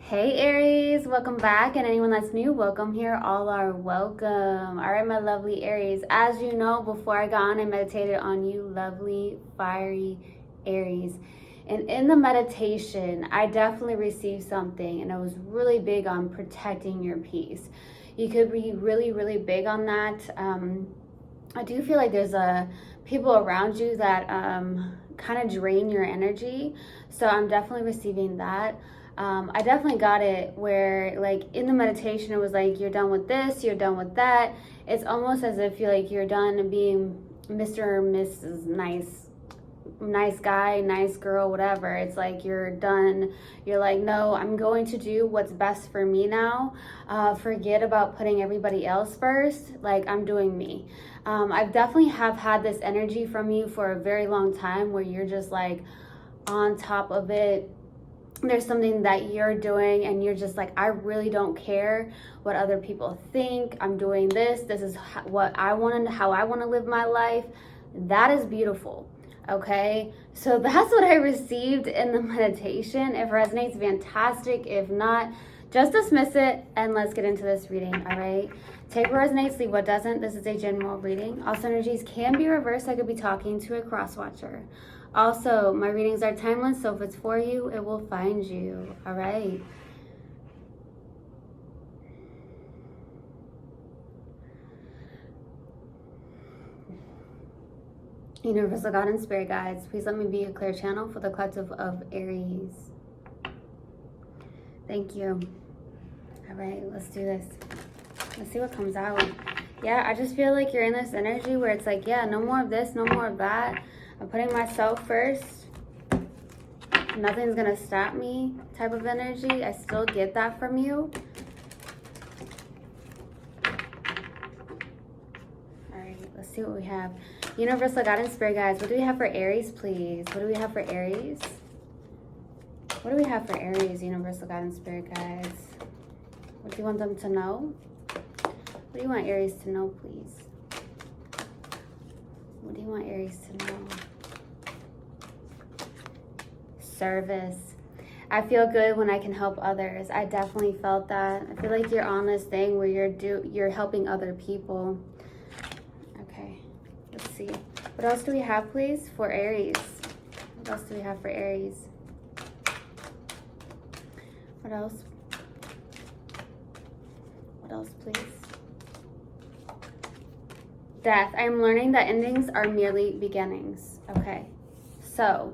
Hey Aries, welcome back, and anyone that's new, welcome here. All are welcome. All right, my lovely Aries. As you know, before I got on, I meditated on you, lovely, fiery Aries. And in the meditation, I definitely received something, and it was really big on protecting your peace. You could be really big on that. I do feel like there's people around you that kind of drain your energy. So I'm definitely receiving that. I definitely got it where, like, in the meditation, it was like, you're done with this, you're done with that. It's almost as if you're done being Mr. or Mrs. Nice guy, nice girl, whatever. It's like you're done. You're like, no, I'm going to do what's best for me now. Forget about putting everybody else first. Like, I'm doing me. I've definitely have had this energy from you for a very long time where you're just like on top of it. There's something that you're doing and you're just like, I really don't care what other people think. I'm doing this. This is what I want and how I want to live my life. That is beautiful. Okay, so that's what I received in the meditation. If it resonates, fantastic. If not, just dismiss it and let's get into this reading. All right, take what resonates, leave what doesn't. This is a general reading. Also, energies can be reversed. I could be talking to a cross watcher. Also, my readings are timeless, so if it's for you, it will find you. All right. Universal God and Spirit Guides, please let me be a clear channel for the collective of Aries. Thank you. All right, let's do this. Let's see what comes out. Yeah, I just feel like you're in this energy where it's like, yeah, no more of this, no more of that. I'm putting myself first. Nothing's gonna stop me type of energy. I still get that from you. All right, let's see what we have. Universal God and Spirit Guides, what do we have for Aries, please? What do we have for Aries? What do we have for Aries, Universal God and Spirit Guides? What do you want them to know? What do you want Aries to know, please? What do you want Aries to know? Service. I feel good when I can help others. I definitely felt that. I feel like you're on this thing where you're helping other people. Okay, let's see. What else do we have, please, for Aries? What else do we have for Aries? What else? What else, please? Death. I am learning that endings are merely beginnings. Okay, so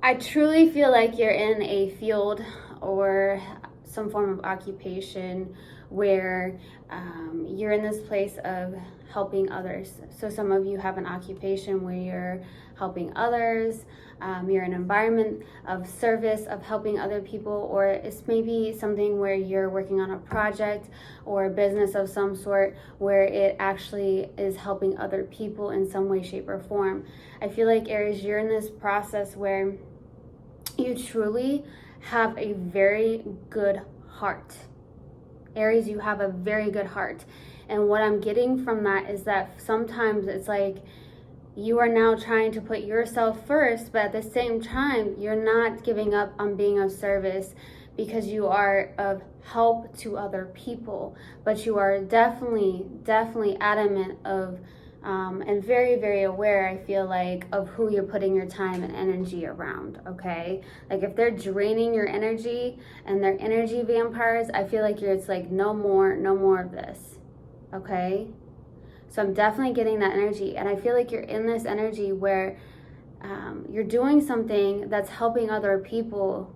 I truly feel like you're in a field or some form of occupation where you're in this place of helping others. So some of you have an occupation where you're helping others. You're in an environment of service, of helping other people, or it's maybe something where you're working on a project or a business of some sort where it actually is helping other people in some way, shape, or form. I feel like, Aries, you're in this process where you truly have a very good heart. Aries, you have a very good heart. And what I'm getting from that is that sometimes it's like you are now trying to put yourself first, but at the same time, you're not giving up on being of service because you are of help to other people. But you are definitely adamant of and very aware, I feel like, of who you're putting your time and energy around, okay? Like, if they're draining your energy and they're energy vampires, I feel like it's like, no more of this, okay? So I'm definitely getting that energy, and I feel like you're in this energy where you're doing something that's helping other people,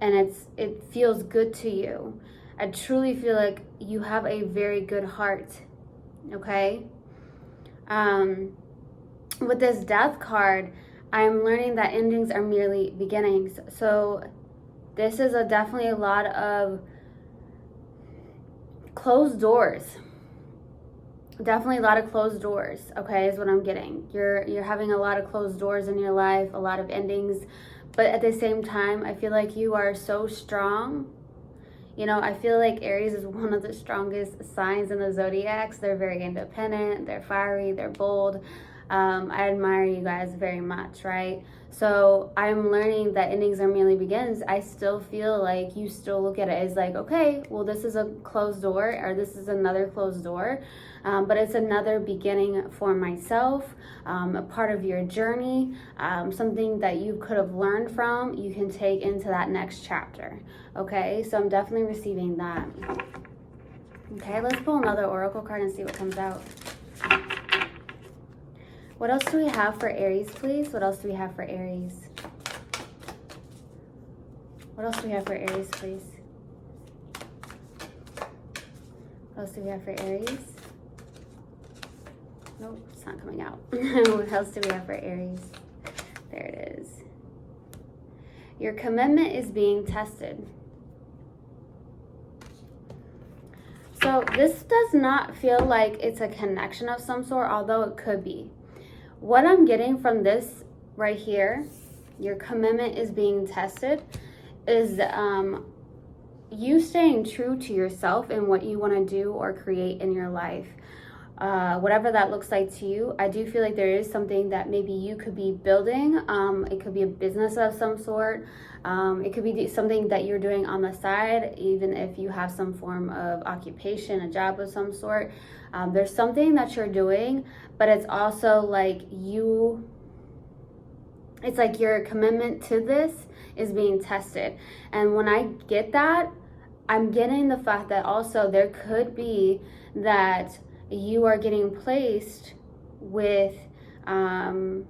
and it feels good to you. I truly feel like you have a very good heart, okay? With this death card, I'm learning that endings are merely beginnings. So this is definitely a lot of closed doors. Definitely a lot of closed doors, okay, is what I'm getting. You're having a lot of closed doors in your life, a lot of endings, but at the same time, I feel like you are so strong. You know, I feel like Aries is one of the strongest signs in the zodiacs. They're very independent, they're fiery, they're bold. I admire you guys very much, right? So I'm learning that endings are merely beginnings. I still feel like you still look at it as like, okay, well, this is a closed door, or this is another closed door, but it's another beginning for myself, a part of your journey, something that you could have learned from, you can take into that next chapter. Okay, so I'm definitely receiving that. Okay, let's pull another oracle card and see what comes out. What else do we have for Aries, please? What else do we have for Aries? What else do we have for Aries, please? What else do we have for Aries? Nope, it's not coming out. What else do we have for Aries? There it is. Your commitment is being tested. So this does not feel like it's a connection of some sort, although it could be. What I'm getting from this right here, your commitment is being tested, is you staying true to yourself and what you want to do or create in your life. Whatever that looks like to you, I do feel like there is something that maybe you could be building. It could be a business of some sort. It could be something that you're doing on the side, even if you have some form of occupation, a job of some sort. There's something that you're doing, but it's also like it's like your commitment to this is being tested. And when I get that, I'm getting the fact that also there could be that you are getting placed with some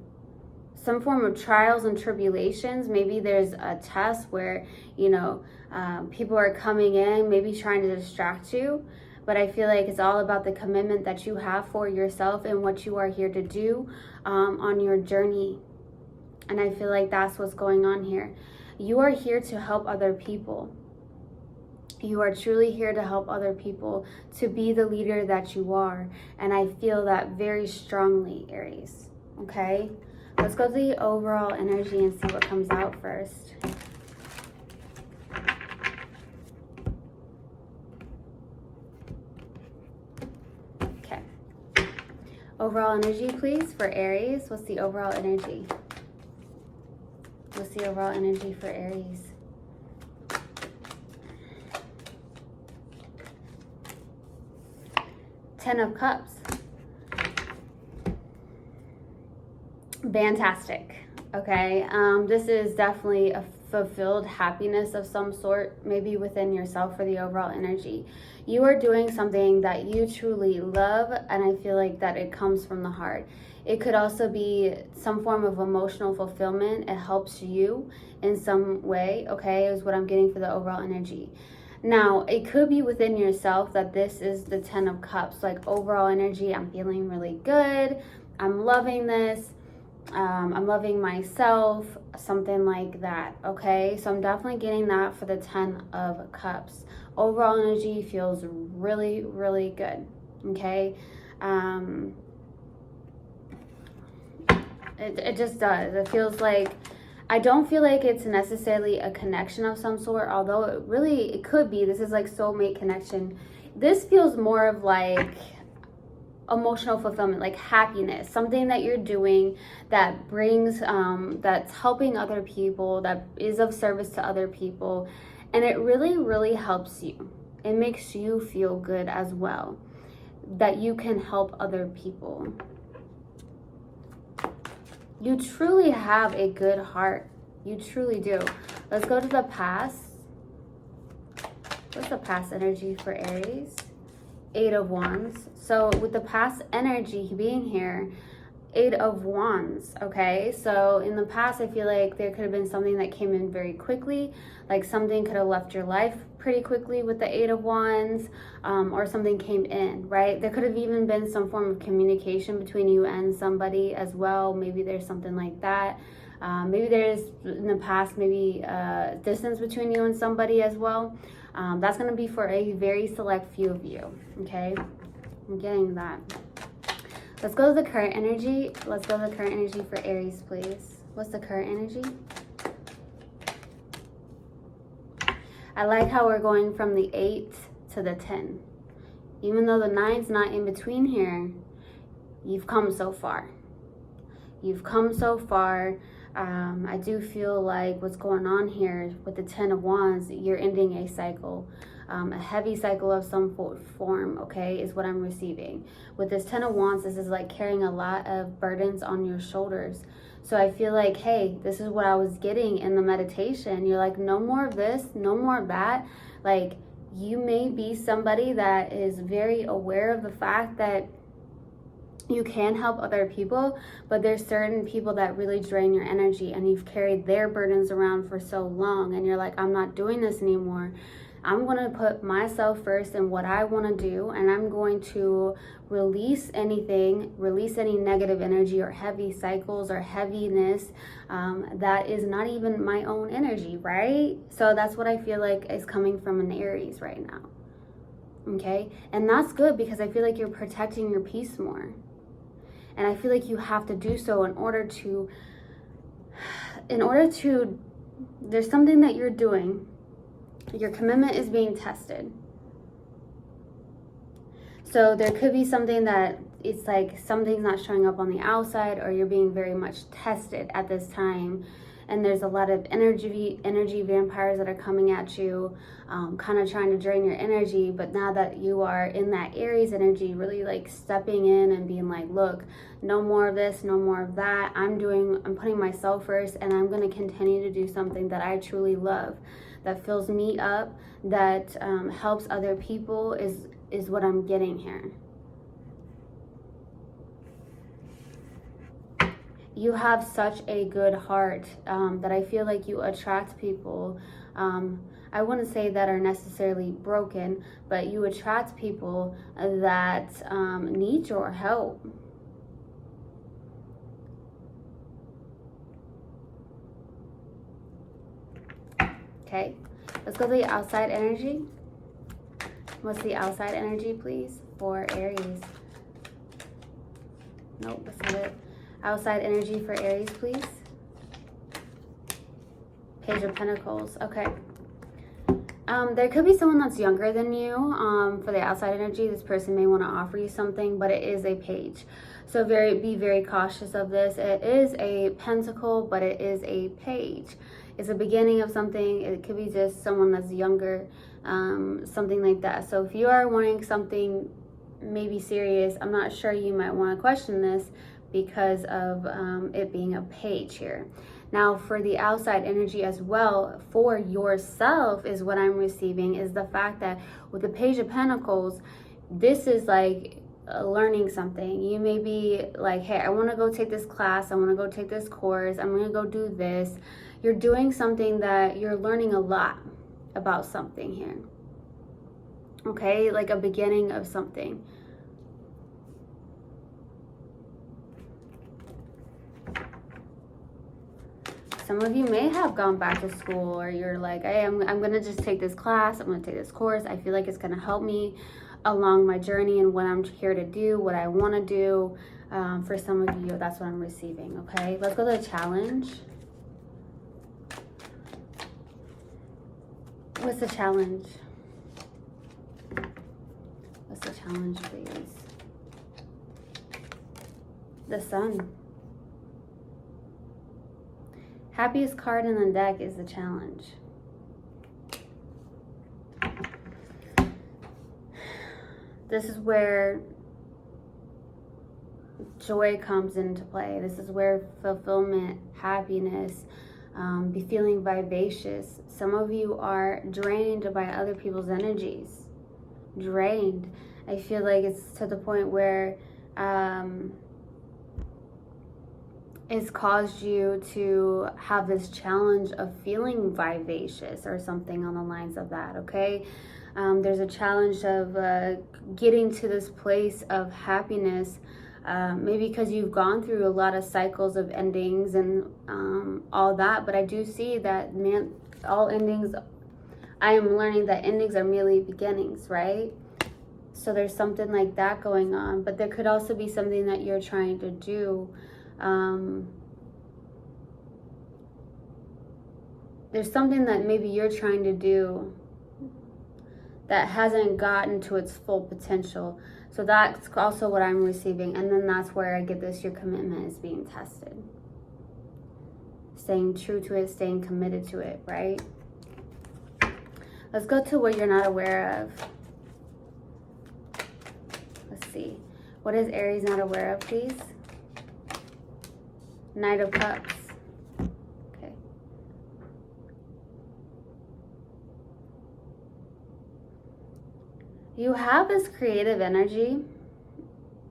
form of trials and tribulations. Maybe there's a test where, people are coming in, maybe trying to distract you. But I feel like it's all about the commitment that you have for yourself and what you are here to do on your journey. And I feel like that's what's going on here. You are here to help other people. You are truly here to help other people, to be the leader that you are. And I feel that very strongly, Aries. Okay? Let's go to the overall energy and see what comes out first. Okay. Overall energy, please, for Aries. What's the overall energy? What's the overall energy for Aries? Ten of Cups. Fantastic. Okay, this is definitely a fulfilled happiness of some sort, maybe within yourself for the overall energy. You are doing something that you truly love, and I feel like that it comes from the heart. It could also be some form of emotional fulfillment. It helps you in some way, okay, is what I'm getting for the overall energy. Now, it could be within yourself that this is the 10 of Cups, like overall energy. I'm feeling really good. I'm loving this. I'm loving myself, something like that, okay? So I'm definitely getting that for the 10 of Cups. Overall energy feels really, really good, okay? It just does. It feels like, I don't feel like it's necessarily a connection of some sort, although it could be. This is like soulmate connection. This feels more of like emotional fulfillment, like happiness, something that you're doing that brings, that's helping other people, that is of service to other people. And it really, really helps you. It makes you feel good as well, that you can help other people. You truly have a good heart. You truly do. Let's go to the past. What's the past energy for Aries? 8 of Wands. So with the past energy being here, 8 of Wands, okay? So in the past, I feel like there could have been something that came in very quickly, like something could have left your life pretty quickly with the 8 of Wands, or something came in, right? There could have even been some form of communication between you and somebody as well. Maybe there's something like that. Maybe there's, in the past, maybe distance between you and somebody as well. That's going to be for a very select few of you, okay? I'm getting that. Let's go to the current energy. Let's go to the current energy for Aries, please. What's the current energy? I like how we're going from the 8 to the 10. Even though the 9's not in between here, you've come so far. You've come so far. I do feel like what's going on here with the Ten of Wands, you're ending a cycle. A heavy cycle of some form, okay, is what I'm receiving. With this Ten of Wands, this is like carrying a lot of burdens on your shoulders. So I feel like, hey, this is what I was getting in the meditation. You're like, no more of this, no more of that. Like, you may be somebody that is very aware of the fact that you can help other people, but there's certain people that really drain your energy, and you've carried their burdens around for so long, and you're like, I'm not doing this anymore. I'm going to put myself first in what I want to do, and I'm going to release any negative energy or heavy cycles or heaviness that is not even my own energy, right? So that's what I feel like is coming from an Aries right now. Okay? And that's good, because I feel like you're protecting your peace more. And I feel like you have to do so in order to, there's something that you're doing. Your commitment is being tested. So there could be something that it's like something's not showing up on the outside, or you're being very much tested at this time. And there's a lot of energy vampires that are coming at you, kind of trying to drain your energy. But now that you are in that Aries energy, really like stepping in and being like, look, no more of this, no more of that. I'm putting myself first, and I'm going to continue to do something that I truly love, that fills me up, that helps other people is what I'm getting here. You have such a good heart that I feel like you attract people. I wouldn't say that are necessarily broken, but you attract people that need your help. Okay, let's go to the outside energy. What's the outside energy, please, for Aries? Nope, that's not it. Outside energy for Aries, please. Page of Pentacles. Okay. There could be someone that's younger than you. For the outside energy, this person may want to offer you something, but it is a page. So be very cautious of this. It is a pentacle, but it is a page. It's a beginning of something. It could be just someone that's younger, something like that. So if you are wanting something maybe serious, I'm not sure, you might want to question this because of it being a page here. Now for the outside energy as well, for yourself, is what I'm receiving, is the fact that with the Page of Pentacles, this is like learning something. You may be like, hey, I want to go take this class, I want to go take this course, I'm going to go do this. You're doing something that you're learning a lot about something here. Okay, like a beginning of something. Some of you may have gone back to school, or you're like, hey, I'm going to just take this class, I'm going to take this course. I feel like it's going to help me along my journey and what I'm here to do, what I want to do. For some of you, that's what I'm receiving, okay? Let's go to the challenge. What's the challenge? What's the challenge, please? The Sun. Happiest card in the deck is the challenge. This is where joy comes into play. This is where fulfillment, happiness, be feeling vivacious. Some of you are drained by other people's energies. Drained. I feel like it's to the point where it's caused you to have this challenge of feeling vivacious or something on the lines of that, okay? There's a challenge of getting to this place of happiness, maybe because you've gone through a lot of cycles of endings and all that, but I do see that, man, all endings, I am learning that endings are merely beginnings, right? So there's something like that going on, but there could also be something that you're trying to do. There's something that maybe you're trying to do that hasn't gotten to its full potential. So that's also what I'm receiving. And then that's where I get this, your commitment is being tested. Staying true to it, staying committed to it, right? Let's go to what you're not aware of. Let's see. What is Aries not aware of, please? Knight of Cups. Okay. You have this creative energy.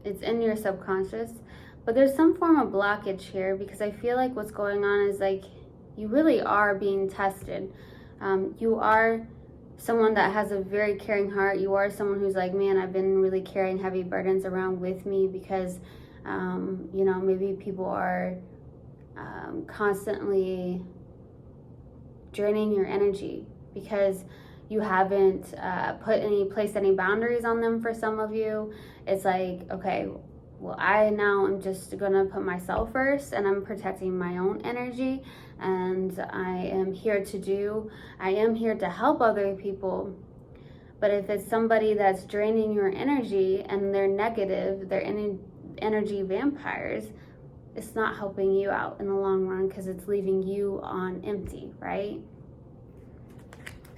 It's in your subconscious. But there's some form of blockage here because I feel like what's going on is like you really are being tested. You are someone that has a very caring heart. You are someone who's like, man, I've been really carrying heavy burdens around with me because, you know, maybe people are constantly draining your energy because you haven't placed any boundaries on them. For some of you, it's like, okay, well, I now am just gonna put myself first and I'm protecting my own energy, and I am here to help other people. But if it's somebody that's draining your energy and they're negative, they're energy vampires, it's not helping you out in the long run because it's leaving you on empty, right?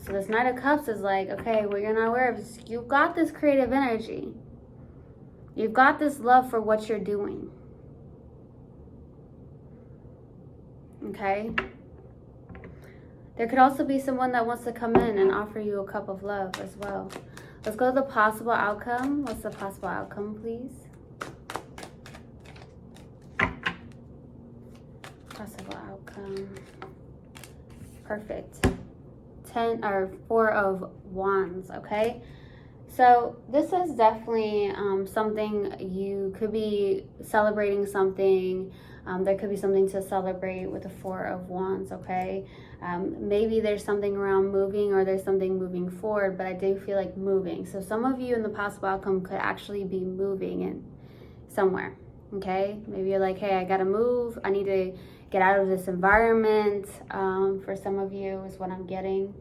So this Knight of Cups is like, okay, what you're not aware of is you've got this creative energy. You've got this love for what you're doing. Okay? There could also be someone that wants to come in and offer you a cup of love as well. Let's go to the possible outcome. What's the possible outcome, please? Possible outcome. Perfect. 4 of Wands, okay? So this is definitely something you could be celebrating something. There could be something to celebrate with the 4 of Wands, okay? Maybe there's something around moving or there's something moving forward, but I do feel like moving. So some of you in the possible outcome could actually be moving in somewhere, okay? Maybe you're like, hey, I gotta move. I need to get out of this environment. For some of you is what I'm getting.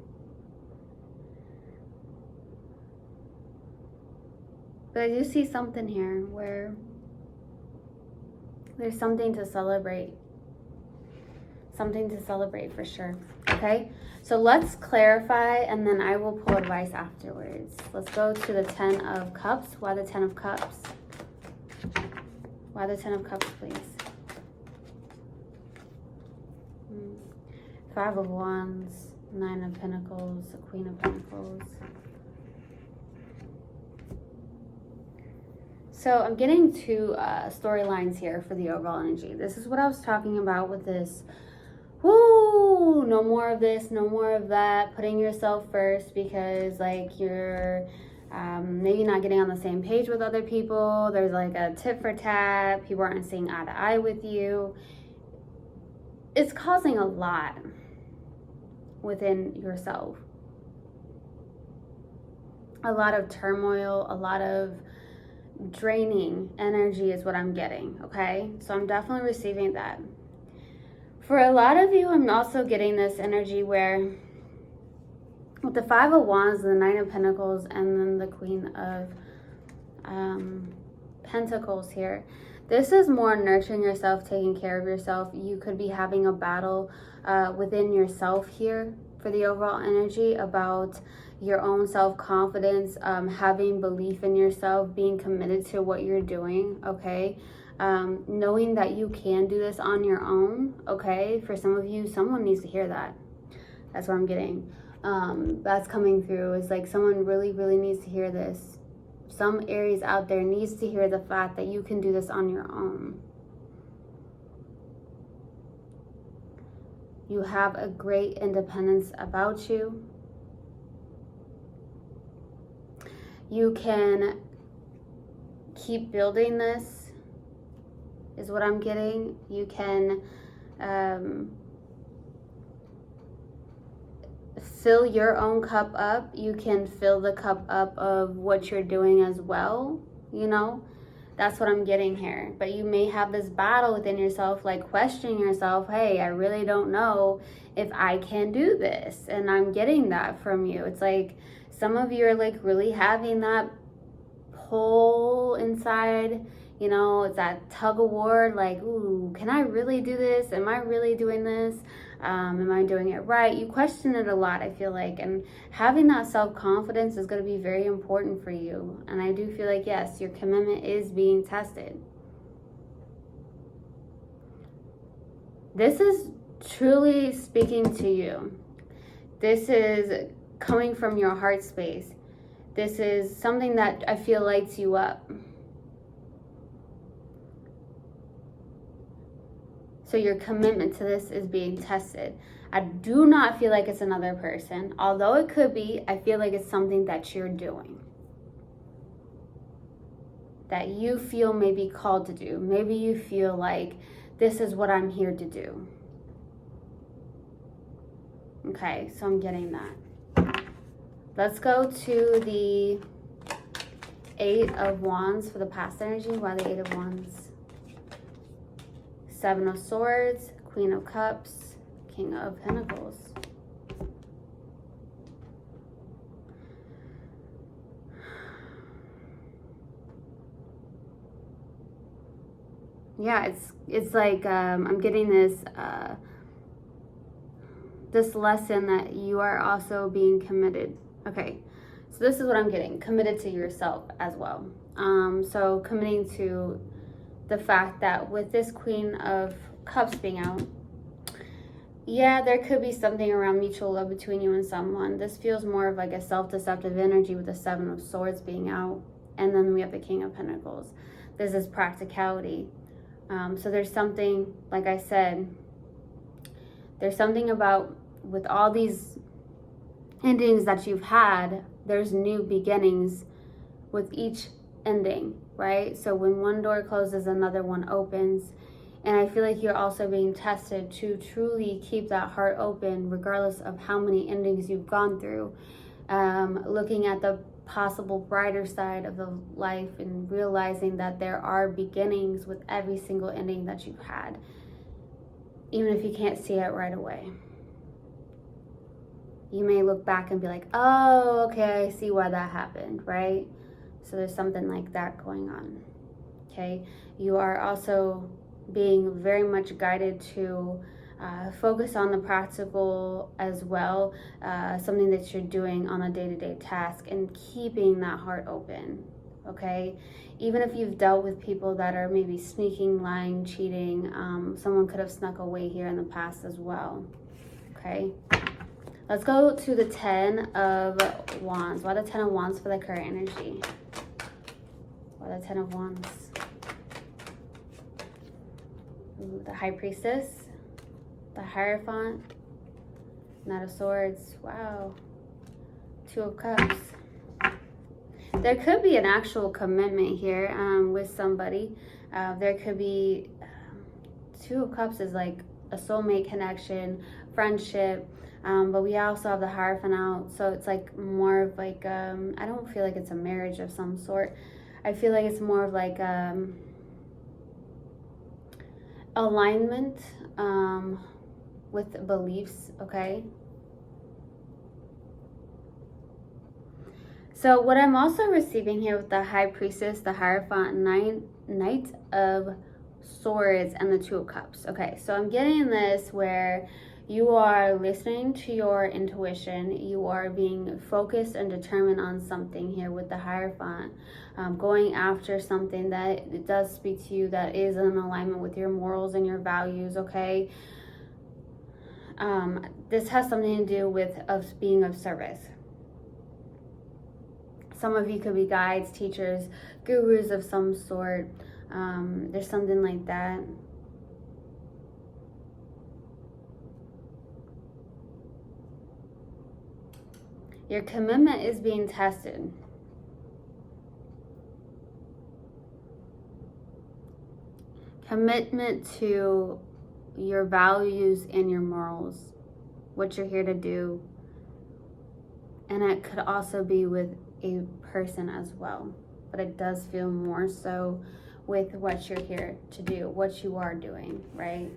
But I do see something here where there's something to celebrate. Something to celebrate for sure. Okay? So let's clarify and then I will pull advice afterwards. Let's go to the 10 of Cups. Why the 10 of Cups? Why the 10 of Cups, please? 5 of Wands, 9 of Pentacles, the Queen of Pentacles. So I'm getting 2 storylines here for the overall energy. This is what I was talking about with this. Woo! No more of this, no more of that. Putting yourself first because like you're maybe not getting on the same page with other people. There's like a tit for tat. People aren't seeing eye to eye with you. It's causing a lot within yourself. A lot of turmoil, a lot of draining energy is what I'm getting, okay? So I'm definitely receiving that. For a lot of you, I'm also getting this energy where with the 5 of Wands, the 9 of Pentacles, and then the Queen of Pentacles here. This is more nurturing yourself, taking care of yourself. You could be having a battle within yourself here for the overall energy about your own self-confidence, having belief in yourself, being committed to what you're doing, okay? Knowing that you can do this on your own, okay? For some of you, someone needs to hear that. That's what I'm getting. That's coming through. It's like someone really, really needs to hear this. Some Aries out there needs to hear the fact that you can do this on your own. You have a great independence about you. You can keep building this, is what I'm getting. You can fill your own cup up. You can fill the cup up of what you're doing as well, you know. That's what I'm getting here. But you may have this battle within yourself, like questioning yourself, hey, I really don't know if I can do this. And I'm getting that from you. It's like some of you are like really having that pull inside, you know, it's that tug of war, like, ooh, can I really do this? Am I really doing this? Am I doing it right? You question it a lot, I feel like, and having that self-confidence is going to be very important for you. And I do feel like, yes, your commitment is being tested. This is truly speaking to you. This is coming from your heart space. This is something that I feel lights you up. So your commitment to this is being tested. I do not feel like it's another person. Although it could be, I feel like it's something that you're doing. That you feel maybe called to do. Maybe you feel like this is what I'm here to do. Okay, so I'm getting that. Let's go to the 8 of Wands for the past energy. Why the 8 of Wands? 7 of Swords, Queen of Cups, King of Pentacles. Yeah, it's like I'm getting this this lesson that you are also being committed. Okay, so this is what I'm getting, committed to yourself as well. So committing to the fact that with this Queen of Cups being out, yeah, there could be something around mutual love between you and someone. This feels more of like a self-deceptive energy with the 7 of Swords being out. And then we have the King of Pentacles. This is practicality. So there's something, like I said, there's something about with all these endings that you've had, there's new beginnings with each ending, right? So when one door closes, another one opens. And I feel like you're also being tested to truly keep that heart open regardless of how many endings you've gone through. Looking at the possible brighter side of the life and realizing that there are beginnings with every single ending that you've had, even if you can't see it right away. You may look back and be like, oh, okay, I see why that happened, right? So there's something like that going on, okay? You are also being very much guided to focus on the practical as well, something that you're doing on a day-to-day task and keeping that heart open, okay? Even if you've dealt with people that are maybe sneaking, lying, cheating, someone could have snuck away here in the past as well, okay? Let's go to the 10 of Wands. Why the 10 of Wands for the current energy? Why the 10 of Wands? Ooh, the High Priestess, the Hierophant, Knight of Swords. Wow. 2 of Cups. There could be an actual commitment here with somebody. There could be 2 of Cups is like a soulmate connection, friendship. But we also have the Hierophant out, so it's like more of like, I don't feel like it's a marriage of some sort. I feel like it's more of like alignment with beliefs, okay? So what I'm also receiving here with the High Priestess, the Hierophant, Knight of Swords, and the 2 of Cups. Okay, so I'm getting this where you are listening to your intuition. You are being focused and determined on something here with the Hierophant, going after something that does speak to you, that is in alignment with your morals and your values, okay? This has something to do with being of service. Some of you could be guides, teachers, gurus of some sort. There's something like that. Your commitment is being tested. Commitment to your values and your morals, what you're here to do. And it could also be with a person as well. But it does feel more so with what you're here to do, what you are doing, right?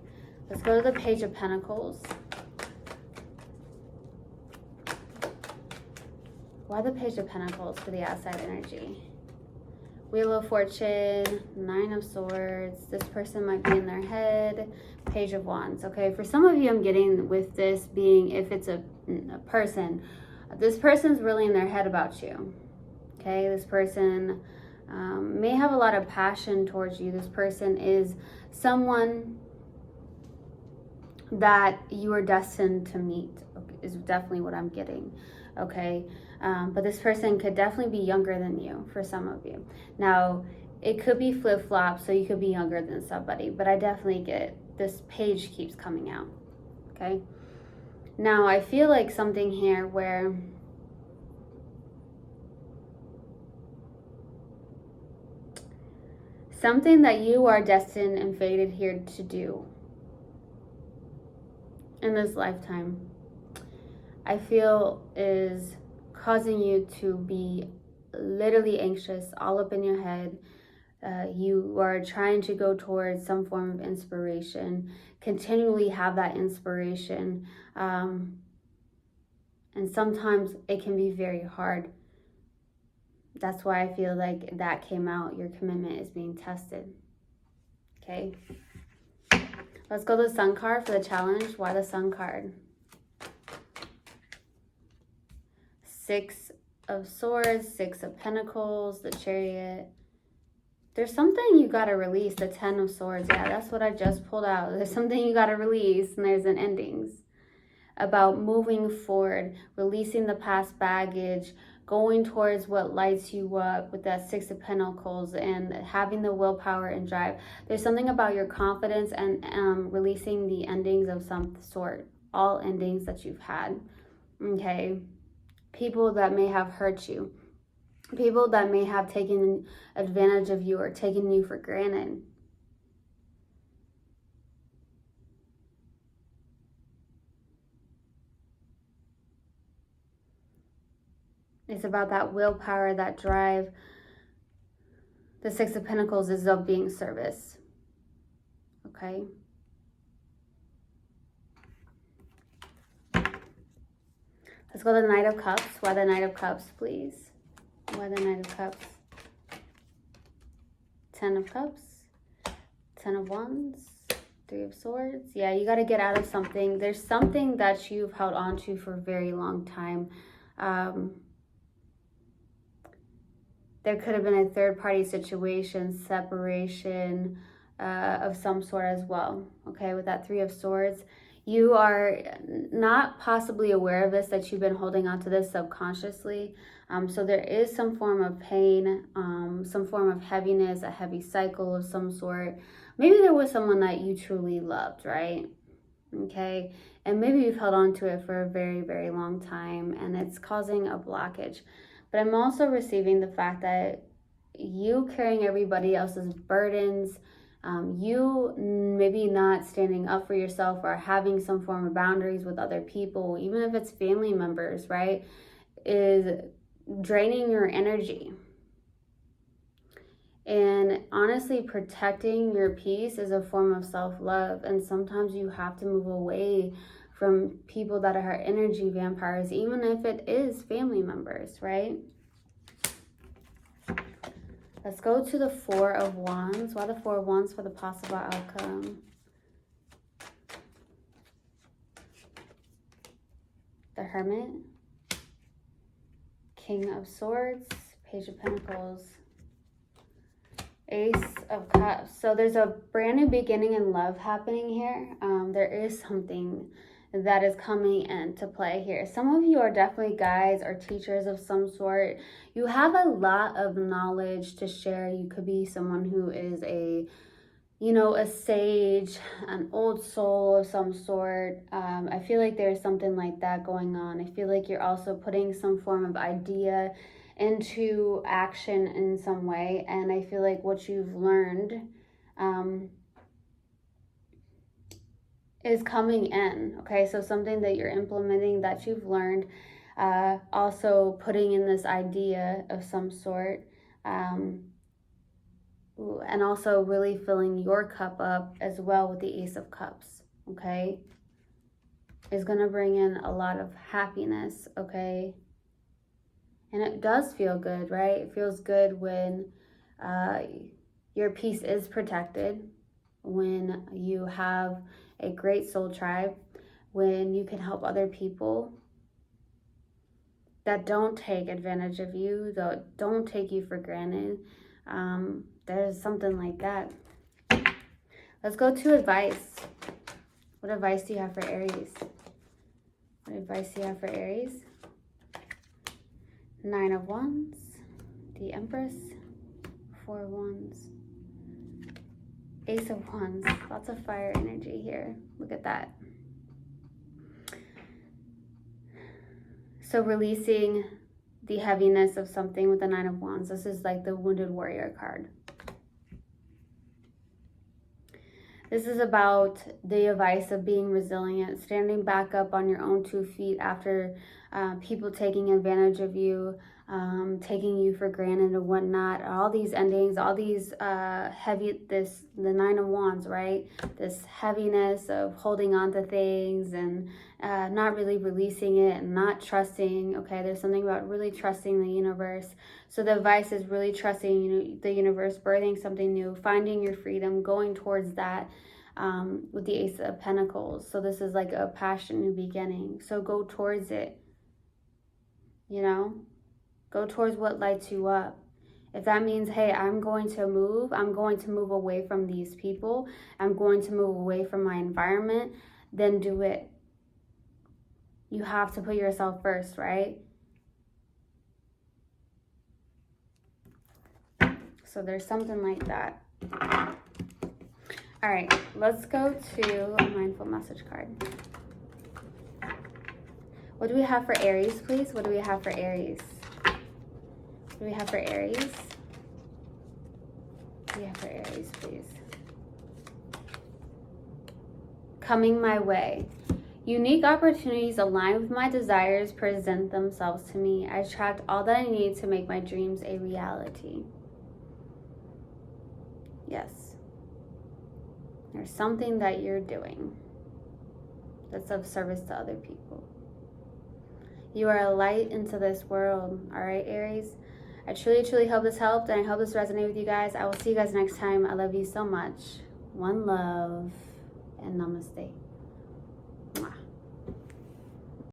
Let's go to the Page of Pentacles. Why the Page of Pentacles for the outside energy? Wheel of Fortune, Nine of Swords. This person might be in their head. Page of Wands. Okay, for some of you, I'm getting with this being, if it's a person, this person's really in their head about you. Okay, this person may have a lot of passion towards you. This person is someone that you are destined to meet, is definitely what I'm getting. Okay, but this person could definitely be younger than you for some of you. Now, it could be flip-flop, so you could be younger than somebody, but I definitely get this page keeps coming out. Okay, now I feel like something here where something that you are destined and fated here to do in this lifetime, I feel is causing you to be literally anxious, all up in your head. You are trying to go towards some form of inspiration, continually have that inspiration. And sometimes it can be very hard. That's why I feel like that came out. Your commitment is being tested. Okay. Let's go to the Sun card for the challenge. Why the Sun card? Six of Swords, Six of Pentacles, the Chariot. There's something you got to release, the Ten of Swords. Yeah, that's what I just pulled out. There's something you got to release, and there's an endings. About moving forward, releasing the past baggage, going towards what lights you up with that Six of Pentacles, and having the willpower and drive. There's something about your confidence and releasing the endings of some sort, all endings that you've had. Okay, people that may have hurt you, people that may have taken advantage of you or taken you for granted. It's about that willpower, that drive. The Six of Pentacles is of being service. Okay. Let's go to the Knight of Cups. Why the Knight of Cups, please? Why the Knight of Cups? Ten of Cups. Ten of Wands. Three of Swords. Yeah, you got to get out of something. There's something that you've held on to for a very long time. There could have been a third-party situation, separation of some sort as well. Okay, with that Three of Swords, you are not possibly aware of this, that you've been holding on to this subconsciously. So there is some form of pain, some form of heaviness, a heavy cycle of some sort. Maybe there was someone that you truly loved, right? Okay, and maybe you've held on to it for a very, very long time, and it's causing a blockage. But I'm also receiving the fact that you carrying everybody else's burdens, you maybe not standing up for yourself or having some form of boundaries with other people, even if it's family members, right, is draining your energy. And honestly, protecting your peace is a form of self-love. And sometimes you have to move away from people that are energy vampires, even if it is family members, right? Let's go to the Four of Wands. Why the Four of Wands for the possible outcome? The Hermit. King of Swords. Page of Pentacles. Ace of Cups. So there's a brand new beginning in love happening here. There is something that is coming into play here. Some of you are definitely guides or teachers of some sort. You have a lot of knowledge to share. You could be someone who is a sage, an old soul of some sort. I feel like there's something like that going on. I feel like you're also putting some form of idea into action in some way. And I feel like what you've learned is coming in. Okay, so something that you're implementing that you've learned, also putting in this idea of some sort. Ooh, and also really filling your cup up as well with the Ace of Cups, okay? Is going to bring in a lot of happiness, okay? And it does feel good, right? It feels good when your peace is protected, when you have a great soul tribe, when you can help other people that don't take advantage of you, that don't take you for granted. There's something like that. Let's go to advice. What advice do you have for Aries? What advice do you have for Aries? 9 of Wands, the Empress, 4 of Wands, Ace of Wands. Lots of fire energy here. Look at that. So releasing the heaviness of something with the 9 of Wands. This is like the Wounded Warrior card. This is about the advice of being resilient, standing back up on your own 2 feet after people taking advantage of you, taking you for granted and whatnot. All these endings, all these the 9 of Wands, right? This heaviness of holding on to things and not really releasing it and not trusting. Okay, there's something about really trusting the universe. So the advice is really trusting, the universe, birthing something new, finding your freedom, going towards that with the Ace of Pentacles. So this is like a passion new beginning. So go towards it, go towards what lights you up. If that means, hey, I'm going to move away from these people, I'm going to move away from my environment, then do it. You have to put yourself first, right? So there's something like that. All right, let's go to a mindful message card. What do we have for Aries, please? What do we have for Aries? What do we have for Aries? What do we have for Aries, please? Coming my way. Unique opportunities aligned with my desires present themselves to me. I attract all that I need to make my dreams a reality. Yes. There's something that you're doing that's of service to other people. You are a light into this world. All right, Aries? I truly, truly hope this helped, and I hope this resonated with you guys. I will see you guys next time. I love you so much. One love, and namaste.